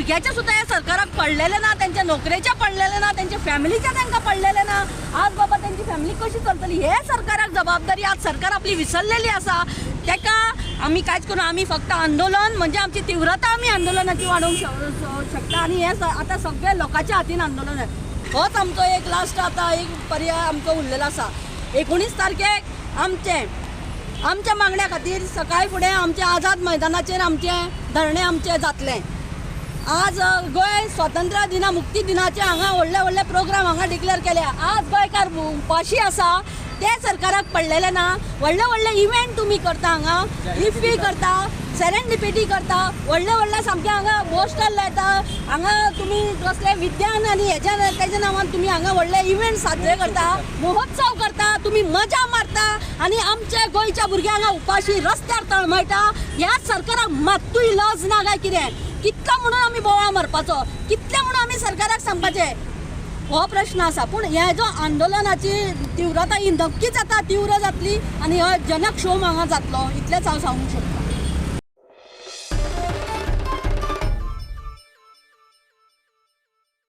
भुरग्याचे सुद्धा या सरकाराक पडलेले ना, त्यांच्या नोकरेचे पडलेले ना, त्यांच्या फॅमिलीचे तांकां पडलेले ना. आज बाबा त्यांची फॅमिली कशी चलतली हे सरकाराक जबाबदारी. आज सरकार आपली विसरलेली आसा. तेका आमी कांयच करू. आमी फक्त आंदोलन म्हणजे आमची तीव्रता आमी आंदोलनाची वाडोवंक शकता आणि हे आता सगळे लोकांच्या हातीन आंदोलन आहे. होच आमचो एक लास्ट आता एक पर्याय आमचो उरलेलो आसा. 19 तारखेक आमच्या मागण्या खातीर सकाळी फुडें आमच्या आझाद मैदानाचेर आमचे धरणे आमचे जातले. आज गोंय स्वातंत्र्य दिना मुक्ती दिनाचे हांगा व्हडले प्रोग्राम हांगा डिक्लेअर केले. आज गोंयकार उपाशी आसा ते सरकाराक पडलेले ना. व्हडले इव्हेंट तुमी करता हांगा, इफ्फी करता, सेरेंडिपिटी करता, व्हडले सामके हांगा पोस्टर लायता. हांगा तुमी कसले विज्ञान आनी तेज्या नांवान तुमी हांगा व्हडले इव्हेंट साजरे करता, महोत्सव करता, तुमी मजा मारता आनी आमचे गोंयच्या भुरग्यांक हांगा उपाशी रस्त्यार तळमळटा. ह्या सरकाराक मात्तूय लज ना काय कितें? कितलो म्हणून आमी बोवाळ मारपाचो, कितले म्हणून आमी सरकाराक सांगपाचें, हो प्रश्न आसा. पूण हे जो आंदोलनाची तीव्रता ही नक्कीच आता तीव्र जातली आणि हो जनक्षोभ हांगा जातलो, इतलेंच हांव सांगूंक शकता.